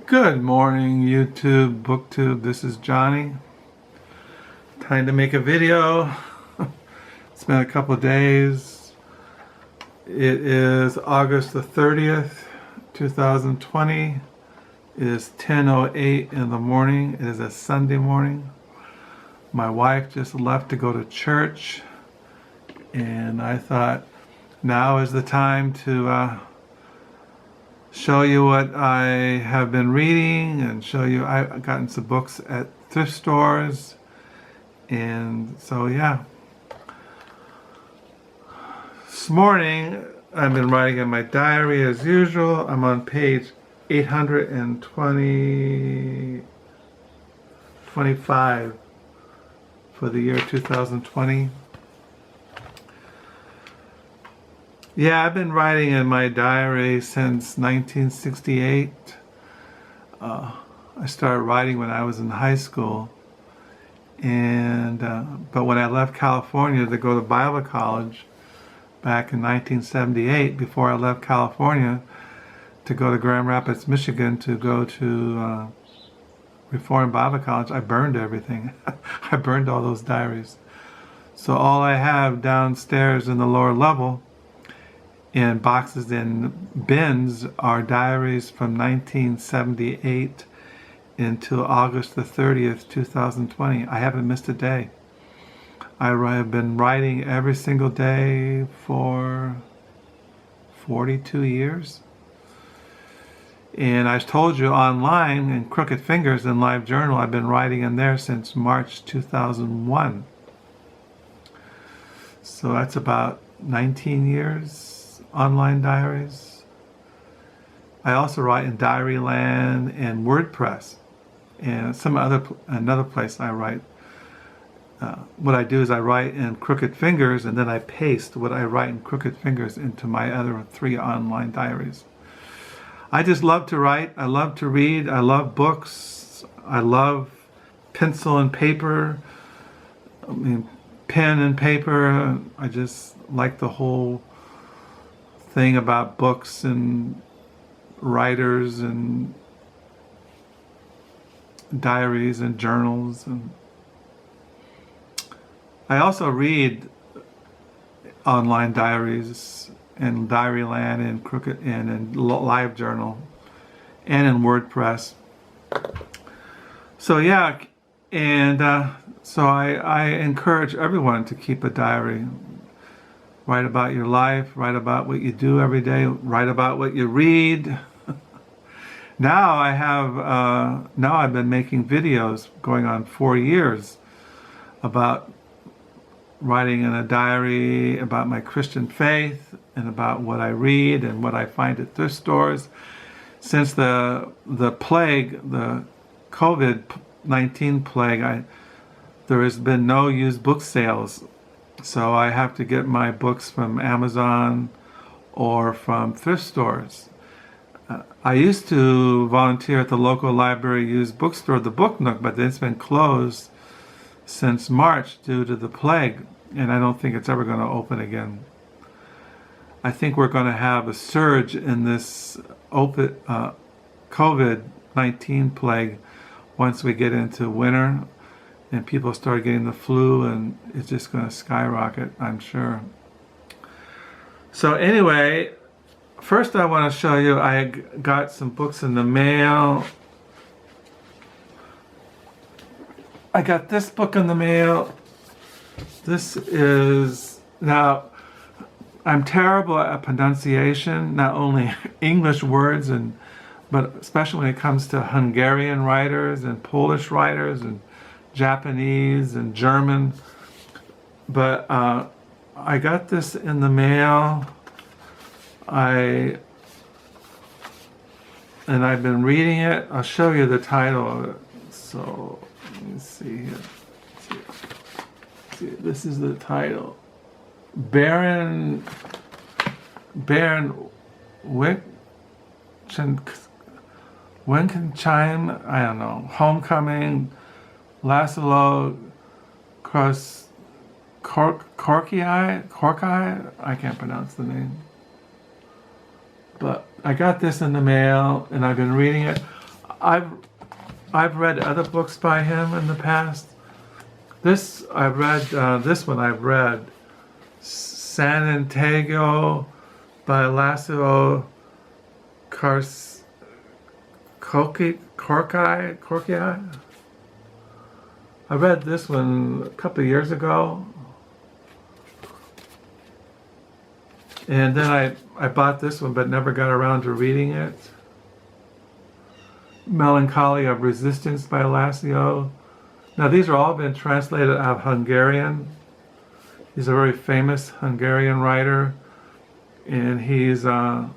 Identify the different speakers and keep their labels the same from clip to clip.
Speaker 1: Good morning, YouTube, BookTube. This is Johnny. Time to make a video. It's been a couple of days. It is August the 30th, 2020. It is 10:08 in the morning. It is a Sunday morning. My wife just left to go to church, and I thought now is the time to show you what I have been reading and show you I've gotten some books at thrift stores. And so yeah, this morning I've been writing in my diary as usual. I'm on page 825 for the year 2020. Yeah, I've been writing in my diary since 1968. I started writing when I was in high school, and but when I left California to go to Bible college back in 1978, before I left California to go to Grand Rapids, Michigan to go to Reformed Bible College, I burned everything. I burned all those diaries. So all I have downstairs in the lower level in boxes and bins are diaries from 1978 until August the 30th, 2020. I haven't missed a day. I have been writing every single day for 42 years. And I told you online in Crooked Fingers in Live Journal, I've been writing in there since March 2001. So that's about 19 years. Online diaries. I also write in Diaryland and WordPress, and another place I write. What I do is I write in Crooked Fingers, and then I paste what I write in Crooked Fingers into my other 3 online diaries. I just love to write. I love to read. I love books. I love pencil and paper. I mean, pen and paper. I just like the whole thing about books and writers and diaries and journals. And I also read online diaries in Diaryland and Crooked and in Live Journal and in WordPress. So yeah, and so I encourage everyone to keep a diary. Write about your life, write about what you do every day, write about what you read. Now I've been making videos going on 4 years about writing in a diary about my Christian faith and about what I read and what I find at thrift stores. Since the plague, the COVID-19 plague, there has been no used book sales. So I have to get my books from Amazon or from thrift stores. I used to volunteer at the local library used bookstore, the Book Nook, but it's been closed since March due to the plague, and I don't think it's ever going to open again. I think we're going to have a surge in this COVID-19 plague once we get into winter and people start getting the flu, and it's just going to skyrocket, I'm sure. So anyway, first I want to show you I got some books in the mail. I got this book in the mail. This is, now I'm terrible at pronunciation, not only English words, but especially when it comes to Hungarian writers and Polish writers and Japanese and German. But I got this in the mail. And I've been reading it. I'll show you the title of it. So let me see here. See, this is the title. Baron Winkenheim, I don't know. Homecoming. Laszlo Korki, I can't pronounce the name. But I got this in the mail and I've been reading it. I've read other books by him in the past. This I've read. This one I've read. San Antonio by Laszlo Korki. I read this one a couple of years ago. And then I bought this one but never got around to reading it. Melancholy of Resistance by Laszlo. Now these are all been translated out of Hungarian. He's a very famous Hungarian writer, and he's has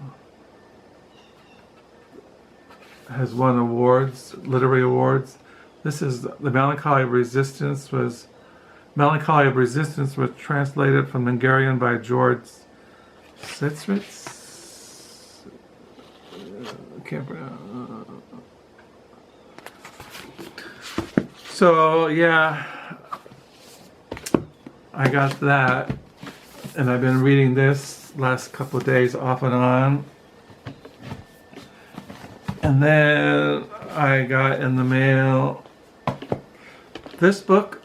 Speaker 1: won awards, literary awards. This is the Melancholy of Resistance was translated from Hungarian by George Sitzritz. I can't pronounce. So yeah, I got that, and I've been reading this last couple of days off and on. And then I got in the mail this book,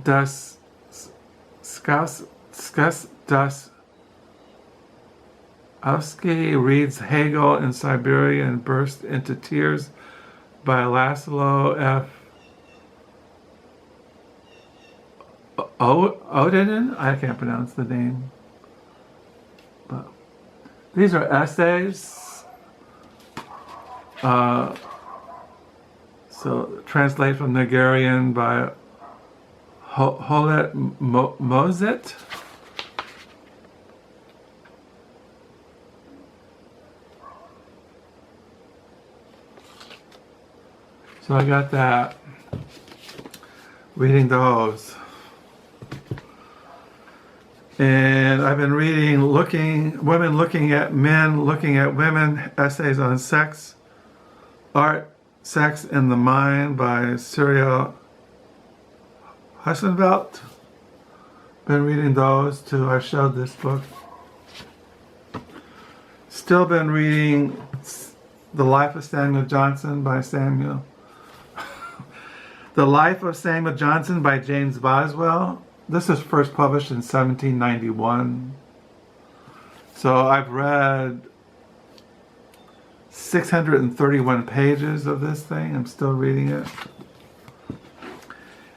Speaker 1: Dostoyevsky reads Hegel in Siberia and burst into tears by Laszlo F. Odinen? I can't pronounce the name. But these are essays. So translate from Hungarian by Holet Mozet. So I got that. Reading those. And I've been reading Women Looking at Men, Looking at Women, Essays on Sex, Art, Sex and the Mind by Cyril Hussenbelt. Been reading those too. I showed this book. Still been reading The Life of Samuel Johnson by Samuel. The Life of Samuel Johnson by James Boswell. This is first published in 1791. So I've read 631 pages of this thing. I'm still reading it.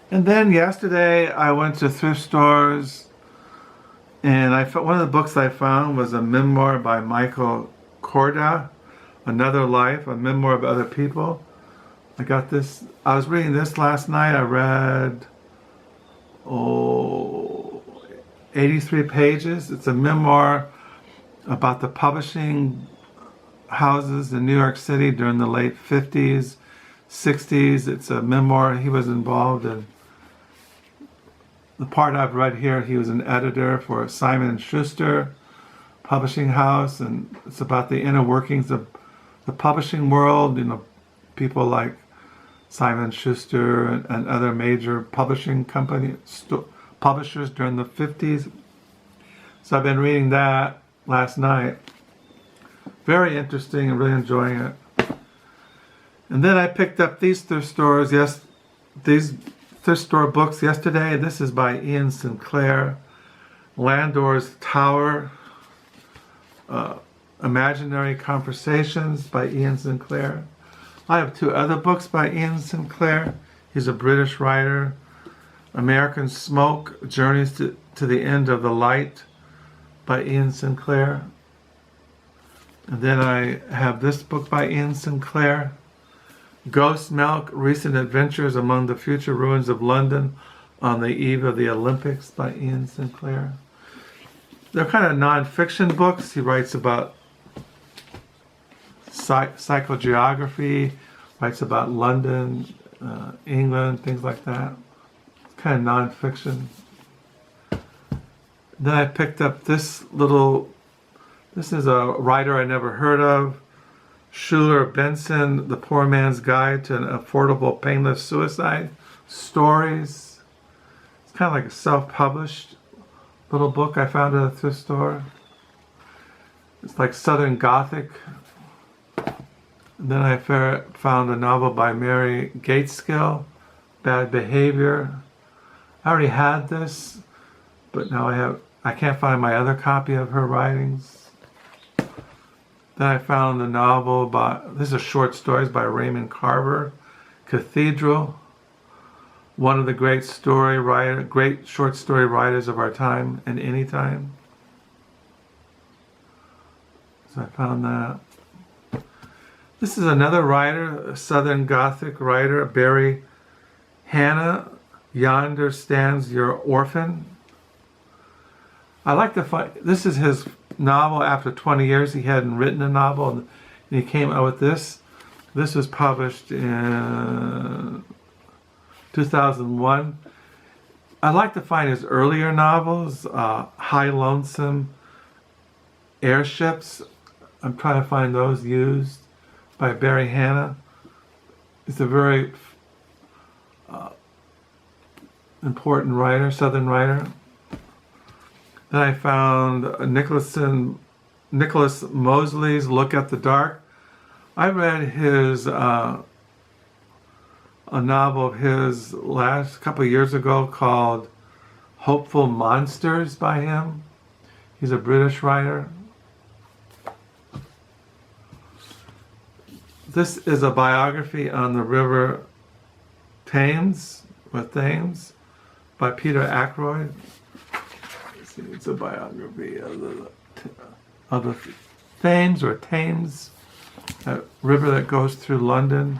Speaker 1: And then yesterday I went to thrift stores, and one of the books I found was a memoir by Michael Korda, Another Life, a memoir of other people. I got this. I was reading this last night. I read 83 pages. It's a memoir about the publishing houses in New York City during the late 50s, 60s. It's a memoir. He was involved in the part I've read here. He was an editor for Simon & Schuster publishing house, and it's about the inner workings of the publishing world. You know, people like Simon & Schuster and other major publishing publishers during the 50s. So I've been reading that last night. Very interesting and really enjoying it. And then I picked up these thrift store books yesterday. This is by Iain Sinclair. Landor's Tower, Imaginary Conversations by Iain Sinclair. I have two other books by Iain Sinclair. He's a British writer. American Smoke, Journeys to the End of the Light by Iain Sinclair. And then I have this book by Iain Sinclair, Ghost Milk, Recent Adventures Among the Future Ruins of London on the Eve of the Olympics by Iain Sinclair. They're kind of non-fiction books. He writes about psychogeography, writes about London, England, things like that. It's kind of non-fiction. Then I picked up this is a writer I never heard of, Shuler, Benson, The Poor Man's Guide to an Affordable Painless Suicide Stories. It's kind of like a self-published little book I found at a thrift store. It's like Southern Gothic. And then I found a novel by Mary Gaitskill, Bad Behavior. I already had this, but now I can't find my other copy of her writings. Then I found a novel this is short stories by Raymond Carver, Cathedral, one of the great short story writers of our time and any time. So I found that. This is another writer, a Southern Gothic writer, Barry Hannah. Yonder Stands Your Orphan. I like to find, this is his novel after 20 years. He hadn't written a novel, and he came out with this. This was published in 2001. I like to find his earlier novels, High Lonesome Airships. I'm trying to find those used by Barry Hannah. He's a very important writer, Southern writer. Then I found Nicholas Mosley's Look at the Dark. I read his a novel of his last couple of years ago called Hopeful Monsters by him. He's a British writer. This is a biography on the river Thames, by Peter Ackroyd. It's a biography of the Thames, a river that goes through London.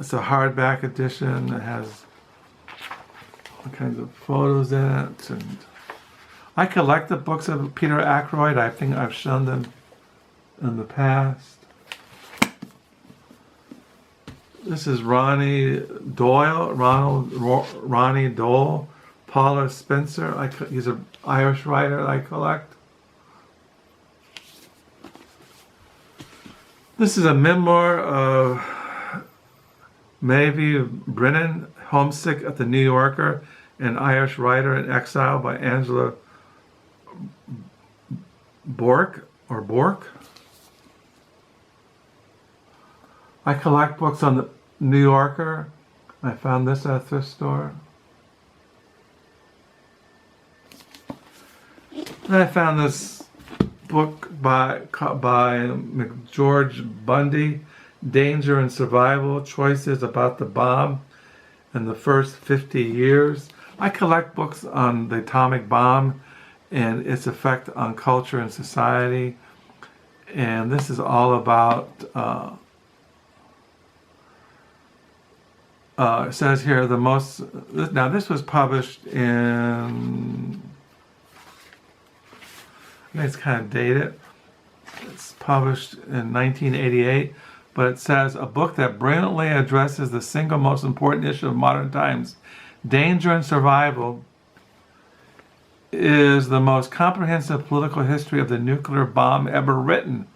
Speaker 1: It's a hardback edition. It has all kinds of photos in it. And I collect the books of Peter Ackroyd. I think I've shown them in the past. This is Ronnie Doyle, Paula Spencer. He's an Irish writer I collect. This is a memoir of Maeve Brennan, Homesick at the New Yorker, an Irish writer in exile by Angela Brurke. I collect books on the New Yorker. I found this at a thrift store. Then I found this book by George Bundy, Danger and Survival, Choices About the Bomb in the First 50 Years. I collect books on the atomic bomb and its effect on culture and society. And this is all about it says here now this was published in, I think it's kind of dated. It's published in 1988, but it says a book that brilliantly addresses the single most important issue of modern times, danger and survival, is the most comprehensive political history of the nuclear bomb ever written.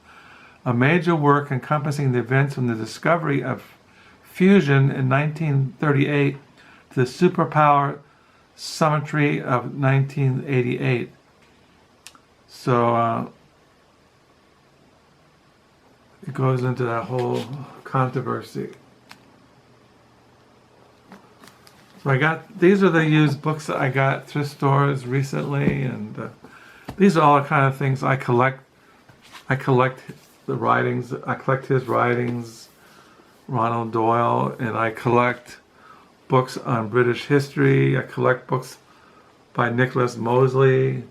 Speaker 1: A major work encompassing the events from the discovery of fusion in 1938 to the superpower summitry of 1988. So it goes into that whole controversy. So these are the used books that I got at thrift stores recently, and these are all the kind of things I collect. I collect the writings. I collect his writings, Ronald Doyle, and I collect books on British history. I collect books by Nicholas Mosley,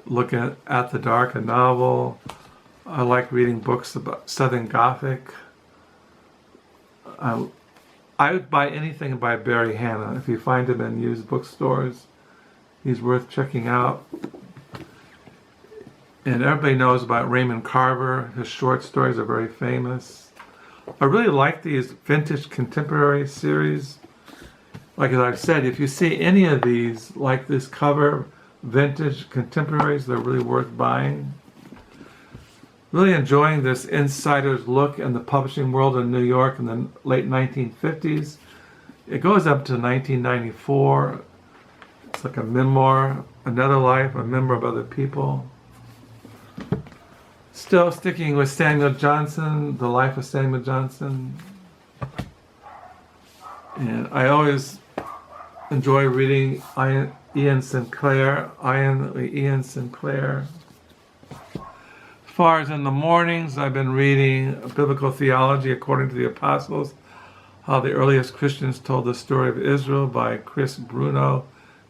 Speaker 1: Looking at the Dark, a novel. I like reading books about Southern Gothic. I would buy anything by Barry Hannah. If you find him in used bookstores, he's worth checking out. And everybody knows about Raymond Carver. His short stories are very famous. I really like these vintage contemporary series. Like as I've said, if you see any of these, like this cover, vintage contemporaries, they're really worth buying. Really enjoying this insider's look in the publishing world in New York in the late 1950s. It goes up to 1994. It's like a memoir, another life, a memoir of other people. Still sticking with Samuel Johnson, The Life of Samuel Johnson. And I always enjoy reading Iain Sinclair. Iain Sinclair. As far as in the mornings, I've been reading Biblical Theology According to the Apostles, How the Earliest Christians Told the Story of Israel by Chris Bruno,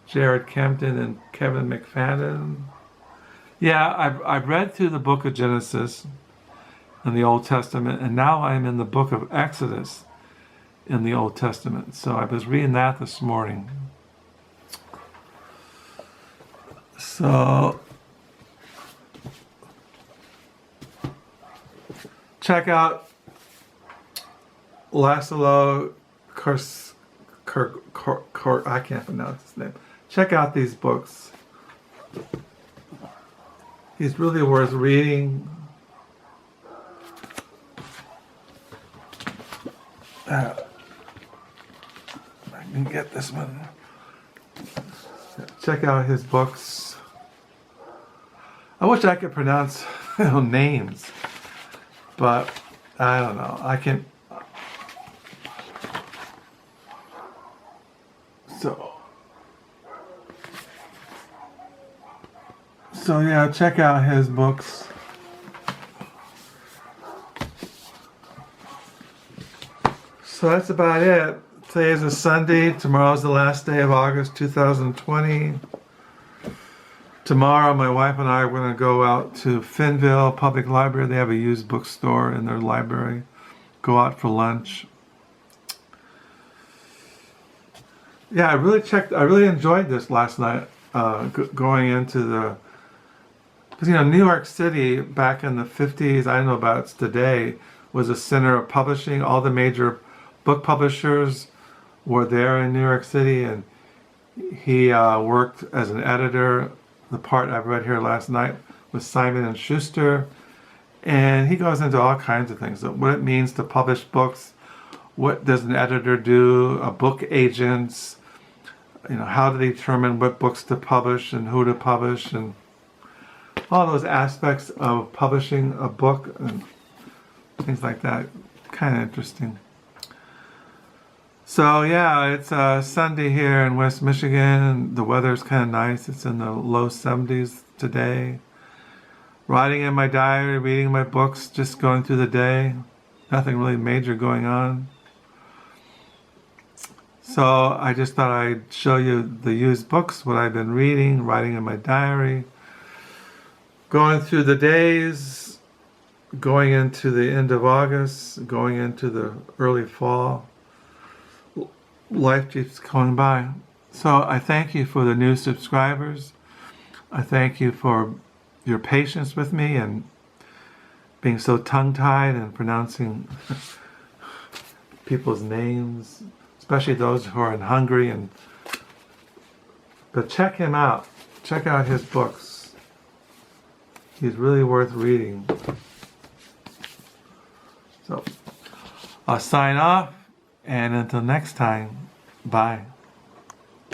Speaker 1: Jared Kempton, and Kevin McFadden. Yeah, I've read through the book of Genesis in the Old Testament, and now I'm in the book of Exodus in the Old Testament. So I was reading that this morning. So check out Laszlo I can't pronounce his name. Check out these books. He's really worth reading. I can get this one. Check out his books. I wish I could pronounce names, but I don't know. I can. So yeah, check out his books. So that's about it. Today is a Sunday. Tomorrow's the last day of August 2020. Tomorrow, my wife and I are going to go out to Finville Public Library. They have a used bookstore in their library. Go out for lunch. Yeah, I really enjoyed this last night. Going into the, because New York City back in the 50s, I don't know about it today, was a center of publishing. All the major book publishers were there in New York City, and he worked as an editor. The part I've read here last night was Simon & Schuster, and he goes into all kinds of things. So what it means to publish books, what does an editor do, a book agent, how to determine what books to publish and who to publish, and all those aspects of publishing a book and things like that. Kind of interesting. So yeah, it's Sunday here in West Michigan. The weather's kind of nice. It's in the low 70s today. Writing in my diary, reading my books, just going through the day. Nothing really major going on. So I just thought I'd show you the used books, what I've been reading, writing in my diary. Going through the days, going into the end of August, going into the early fall. Life keeps going by. So I thank you for the new subscribers. I thank you for your patience with me and being so tongue-tied and pronouncing people's names, especially those who are in Hungary. But check him out. Check out his books. He's really worth reading. So I'll sign off, and until next time, bye.